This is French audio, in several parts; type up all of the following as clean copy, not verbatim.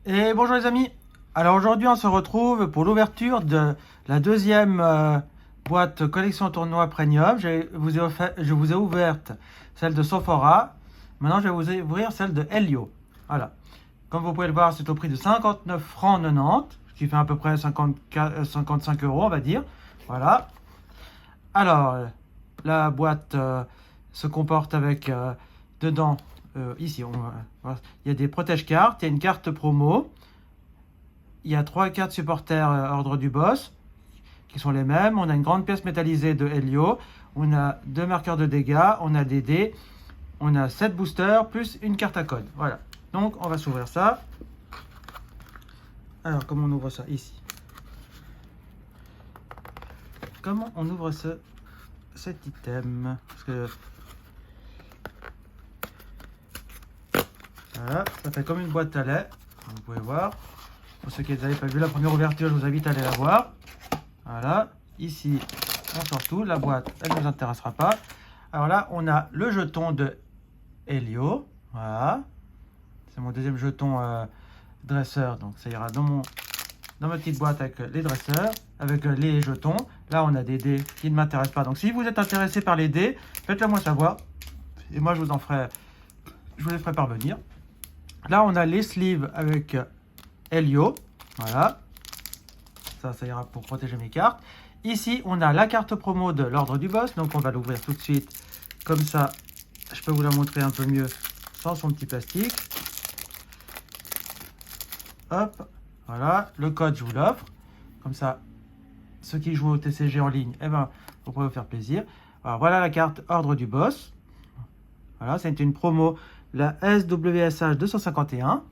Et bonjour les amis. Alors aujourd'hui on se retrouve pour l'ouverture de la deuxième boîte collection tournoi premium. Je vous ai ouverte celle de Sephora. Maintenant je vais vous ouvrir celle de Helio. Voilà. Comme vous pouvez le voir, c'est au prix de 59 francs 90, ce qui fait à peu près 55 euros on va dire. Voilà. Alors la boîte se comporte avec dedans ici il y a des protège-cartes, il y a une carte promo. Il y a 3 cartes supporters ordre du boss qui sont les mêmes. On a une grande pièce métallisée de Helio. On a 2 marqueurs de dégâts. On a des dés. On a 7 boosters plus une carte à code. Voilà. Donc on va s'ouvrir ça. Alors comment on ouvre ça ici? Comment on ouvre cet item? Parce que voilà, ça fait comme une boîte à lait. Vous pouvez voir. Pour ceux qui n'avaient pas vu la première ouverture, je vous invite à aller la voir. Voilà, ici on sort tout, la boîte elle ne nous intéressera pas. Alors là on a le jeton de Helio, voilà, c'est mon deuxième jeton dresseur, donc ça ira dans ma petite boîte avec les dresseurs, avec les jetons. Là on a des dés qui ne m'intéressent pas, donc si vous êtes intéressé par les dés, faites-le moi savoir, et moi je vous les ferai parvenir. Là on a les sleeves avec Helio, voilà. Ça ira pour protéger mes cartes. Ici, on a la carte promo de l'ordre du boss. Donc, on va l'ouvrir tout de suite. Comme ça, je peux vous la montrer un peu mieux sans son petit plastique. Hop, voilà. Le code, je vous l'offre. Comme ça, ceux qui jouent au TCG en ligne, eh ben, vous pourrez vous faire plaisir. Alors, voilà la carte ordre du boss. Voilà, c'est une promo, la SWSH 251.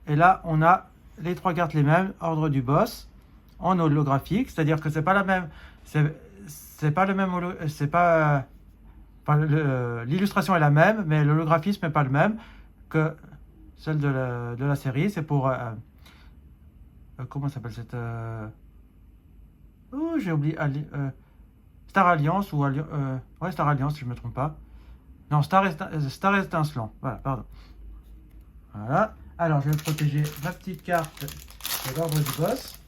Et là, on a les 3 cartes les mêmes, ordre du boss, en holographique, c'est-à-dire que c'est pas la même, c'est pas le même, c'est pas, l'illustration est la même, mais l'holographisme n'est pas le même que celle de la série. C'est pour, comment s'appelle cette, oh j'ai oublié, Star Alliance ou ouais Star Alliance si je me trompe pas. Non, Star Étincelant, voilà, pardon. Voilà. Alors, je vais protéger ma petite carte de l'ordre du boss.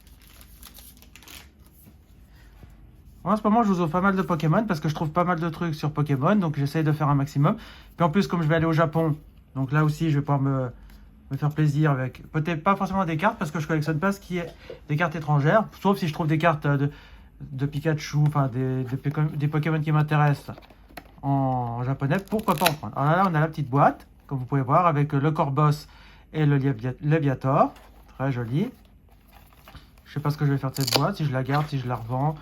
En ce moment, je vous offre pas mal de Pokémon parce que je trouve pas mal de trucs sur Pokémon. Donc, j'essaye de faire un maximum. Puis en plus, comme je vais aller au Japon, donc là aussi, je vais pouvoir me faire plaisir avec peut-être pas forcément des cartes parce que je collectionne pas ce qui est des cartes étrangères. Sauf si je trouve des cartes de Pikachu, enfin des Pokémon qui m'intéressent en japonais. Pourquoi pas en prendre? Alors là, on a la petite boîte, comme vous pouvez voir, avec le Core Boss et le Léviator, très joli. Je sais pas ce que je vais faire de cette boîte, si je la garde, si je la revends.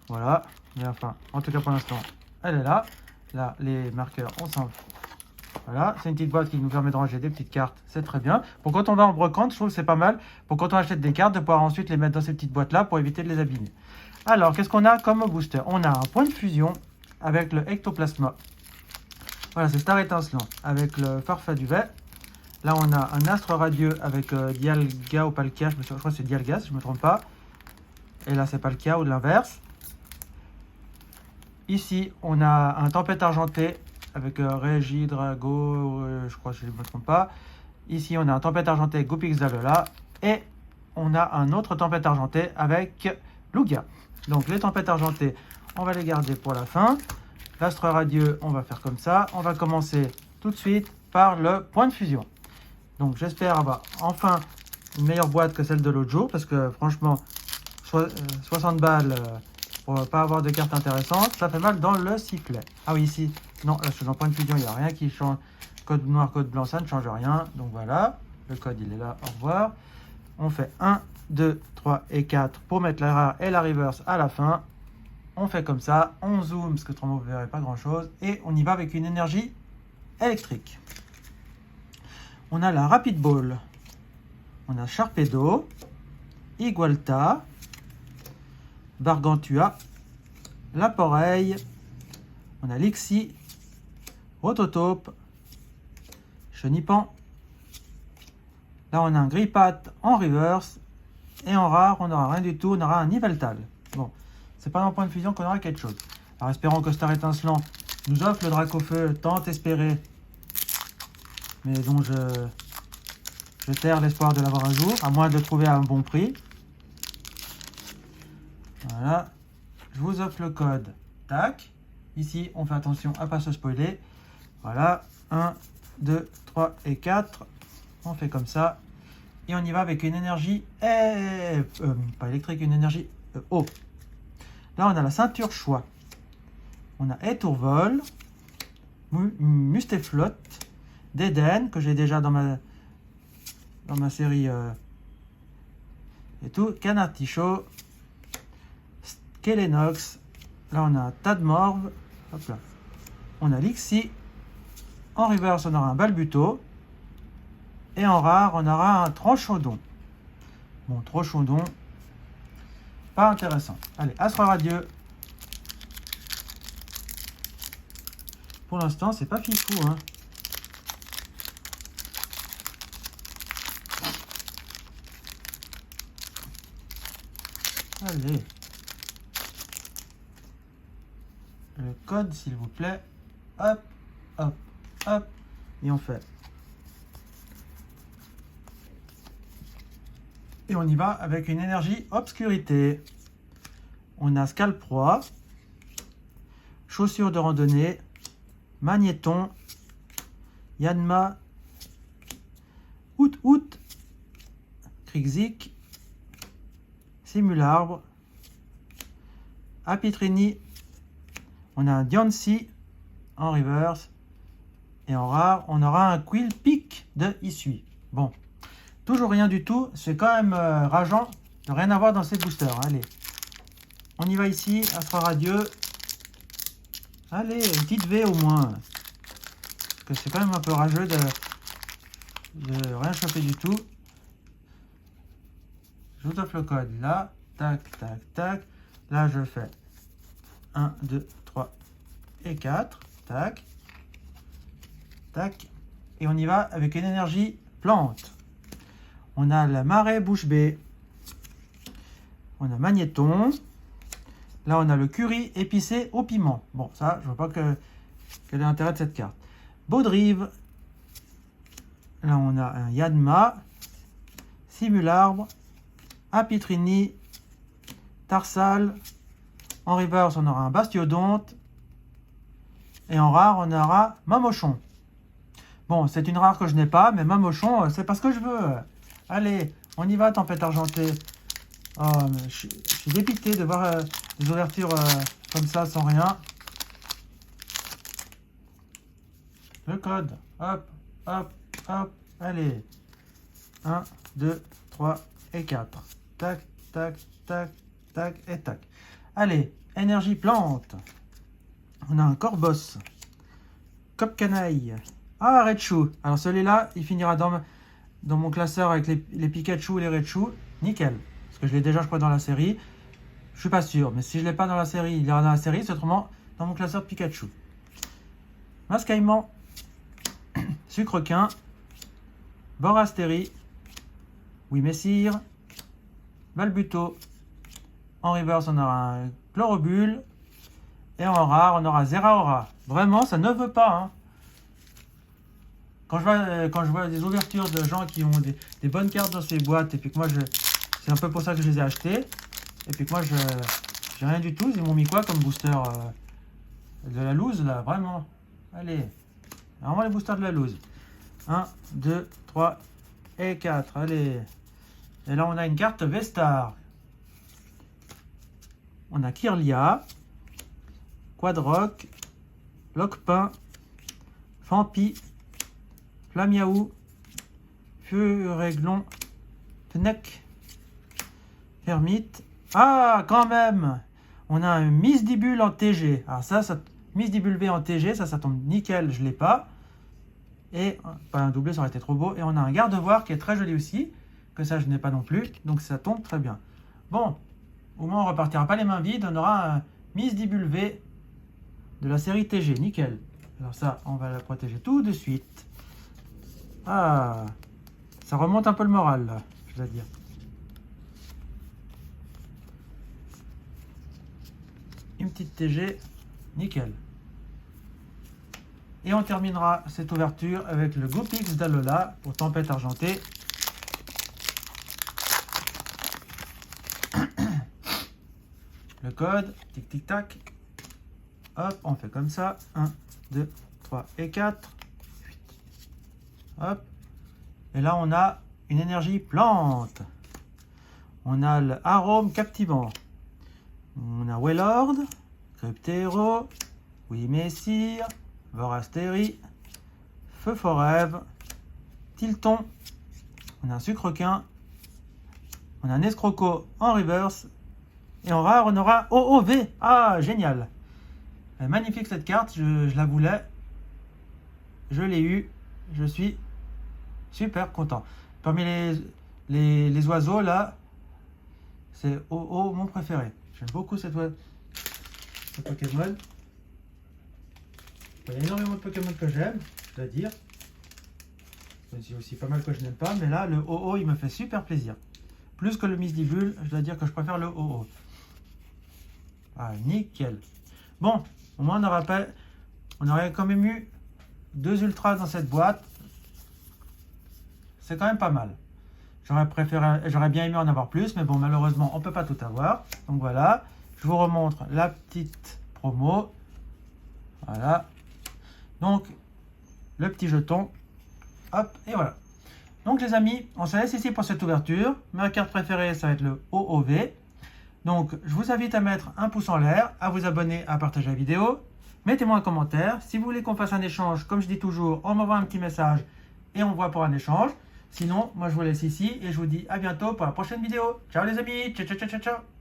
Voilà, mais enfin, en tout cas pour l'instant, elle est là. Là, les marqueurs, on s'en fout. Voilà, c'est une petite boîte qui nous permet de ranger des petites cartes, c'est très bien. Pour quand on va en brocante, je trouve que c'est pas mal. Pour quand on achète des cartes, de pouvoir ensuite les mettre dans ces petites boîtes-là pour éviter de les abîmer. Alors, qu'est-ce qu'on a comme booster? On a un point de fusion avec le Ectoplasma. Voilà, c'est Star Étincelant avec le Farfaduvet. Là, on a un astre radieux avec Dialga ou Palkia. Je crois que c'est Dialga, si je ne me trompe pas. Et là, c'est Palkia ou de l'inverse. Ici, on a un tempête argentée avec Regidrago, je crois que je ne me trompe pas. Ici, on a un tempête argentée avec Gupixalola. Et on a un autre tempête argentée avec Lugia. Donc, les tempêtes argentées, on va les garder pour la fin. L'astre radieux, on va faire comme ça. On va commencer tout de suite par le point de fusion. Donc j'espère avoir enfin une meilleure boîte que celle de l'autre jour, parce que franchement, 60 balles pour pas avoir de cartes intéressantes, ça fait mal dans le sifflet. Ah oui, ici, non, là je suis dans point de fusion, il n'y a rien qui change. Code noir, code blanc, ça ne change rien. Donc voilà, le code il est là, au revoir. On fait 1, 2, 3 et 4 pour mettre la rare et la reverse à la fin. On fait comme ça, on zoome, parce que autrement vous ne verrez pas grand chose, et on y va avec une énergie électrique. On a la Rapid Ball, on a Sharpedo, Igualta, Bargantua, Laporeille, on a Lixie, Rototope, Chenipan. Là, on a un Grippat en reverse, et en rare, on n'aura rien du tout, on aura un Yveltal. Bon, c'est pas dans le point de fusion qu'on aura quelque chose. Alors, espérons que Star Étincelant nous offre le Dracofeu tant espéré, mais dont Je terre l'espoir de l'avoir un jour, à moins de le trouver à un bon prix. Voilà. Je vous offre le code. Tac. Ici, on fait attention à ne pas se spoiler. Voilà. 1, 2, 3 et 4. On fait comme ça. Et on y va avec une énergie... pas électrique, une énergie eau. Là, on a la ceinture choix. On a Étourvol, Mustéflotte, d'Eden, que j'ai déjà dans ma série et tout, Canartichaud, Skelenox. Là, on a un Tadmorve. Hop là. On a Lixie. En reverse, on aura un Balbuto. Et en rare, on aura un Tranchaudon. Bon, Tranchaudon, pas intéressant. Allez, Astre Radieux. Pour l'instant, c'est pas fifou, hein. Allez. Le code, s'il vous plaît. Hop, hop, hop. Et on fait. Et on y va avec une énergie obscurité. On a Scalproie, chaussures de randonnée, Magnéton, Yanma, Out, Krixik, Simularbre, Apitrini. On a un Diancie en reverse. Et en rare, on aura un Quill Peak de Issui. Bon. Toujours rien du tout, c'est quand même rageant de rien avoir dans ces boosters. Allez, on y va ici, Astre Radieux. Allez, une petite V au moins. Parce que c'est quand même un peu rageux de rien choper du tout. Je vous offre le code là. Tac, tac, tac. Là, je fais 1, 2, 3 et 4. Tac. Tac. Et on y va avec une énergie plante. On a la marée bouche bée. On a Magnéton. Là, on a le curry épicé au piment. Bon, ça, je vois pas quel est l'intérêt de cette carte. Baudrive. Là, on a un Yanma. Simularbre. Apitrini. Tarsal. En reverse, on aura un Bastiodonte. Et en rare, on aura Mamochon. Bon, c'est une rare que je n'ai pas, mais Mamochon, c'est parce que je veux. Allez, on y va, Tempête Argentée. Oh, mais je suis dépité de voir des ouvertures comme ça, sans rien. Le code. Hop, hop, hop. Allez. 1, 2, 3 et 4. Tac, tac, tac, tac et tac. Allez, énergie plante. On a un Corbos. Cop Canaille. Ah, Raichu. Alors celui-là, il finira dans mon classeur avec les Pikachu et les Raichu. Nickel. Parce que je l'ai déjà, je crois, dans la série. Je suis pas sûr. Mais si je ne l'ai pas dans la série, il ira dans la série. C'est autrement dans mon classeur Pikachu. Mascaillement. Sucrequin. Borastérie. Oui, Messire. Balbuto. En reverse, on aura un Chlorobule. Et en rare, on aura Zeraora. Vraiment, ça ne veut pas, hein. Quand je vois des ouvertures de gens qui ont des bonnes cartes dans ces boîtes, et puis que moi, c'est un peu pour ça que je les ai achetées, et puis que moi, j'ai rien du tout. Ils m'ont mis quoi comme booster de la loose, là, vraiment. Allez, vraiment les boosters de la loose. 1, 2, 3 et 4, allez. Et là, on a une carte Vestar. On a Kirlia, Quadrock, Lockpin, Fampi, Flamiaou, Furéglon, Fnec, Hermite. Ah, quand même. On a un Misdibule en TG. Alors ça Misdibule V en TG, ça tombe nickel, je ne l'ai pas. Et, pas un doublé, ça aurait été trop beau. Et on a un Gardevoir qui est très joli aussi, que ça je n'ai pas non plus. Donc ça tombe très bien. Bon, au moins on ne repartira pas les mains vides. On aura un Misdibule V de la série TG, nickel. Alors ça, on va la protéger tout de suite. Ah, ça remonte un peu le moral, là, je dois dire. Une petite TG, nickel. Et on terminera cette ouverture avec le Gopix d'Alola pour Tempête Argentée. le code. Tic, tic, tac. Hop, on fait comme ça. 1, 2, 3 et 4. Hop. Et là, on a une énergie plante. On a l'arôme captivant. On a Wailord, Cryptéro, Oui Messire, Vorastéry, Feu Forève, Tilton. On a un Sucrequin. On a un Escroco en reverse. Et en rare, on aura OOV. Ah, génial. Elle est magnifique cette carte, je la voulais. Je l'ai eu. Je suis super content. Parmi les oiseaux, là, c'est OO mon préféré. J'aime beaucoup ce Pokémon. Il y a énormément de Pokémon que j'aime, je dois dire. Il y a aussi pas mal que je n'aime pas, mais là, le OO, il me fait super plaisir. Plus que le Misdivul, je dois dire que je préfère le OO. Ah, nickel. Bon, au moins on aurait quand même eu 2 ultras dans cette boîte. C'est quand même pas mal. J'aurais bien aimé en avoir plus, mais bon, malheureusement, on ne peut pas tout avoir. Donc voilà, je vous remontre la petite promo. Voilà. Donc, le petit jeton. Hop, et voilà. Donc les amis, on se laisse ici pour cette ouverture. Ma carte préférée, ça va être le OOV. Donc, je vous invite à mettre un pouce en l'air, à vous abonner, à partager la vidéo. Mettez-moi un commentaire. Si vous voulez qu'on fasse un échange, comme je dis toujours, on m'envoie un petit message et on voit pour un échange. Sinon, moi je vous laisse ici et je vous dis à bientôt pour la prochaine vidéo. Ciao les amis, ciao ciao ciao ciao.